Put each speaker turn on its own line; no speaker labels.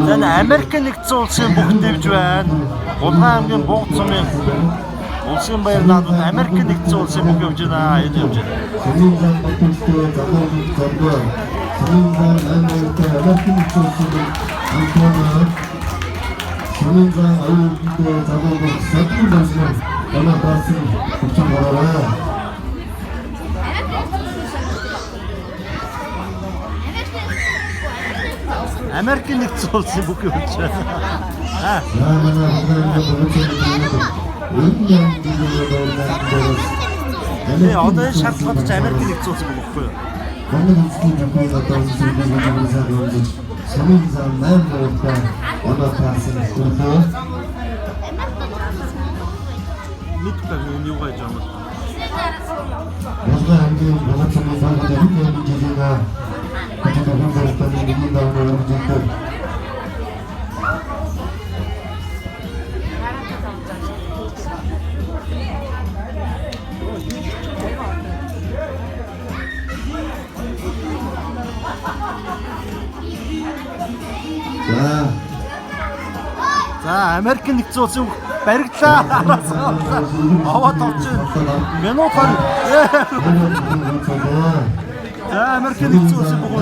За Америк нэгдсэн улсын бүх дэвж байна. Улаан аймгийн Буг цумын улсын баяр наадууд Америк нэгдсэн улсын бүх явж байна. Энэ явж байна. Америк нэгдсэн улсын бүх явж байна. Тэгээ одоо энэ шаардлагатай Америк нэгдсэн улс болохгүй юу? Мэдгүй юм юу гэж юм. За Америк нэгдсэн улсын баригдлаа. Аваад орж байна. Минут хань. За Америк нэгдсэн улсын бүгд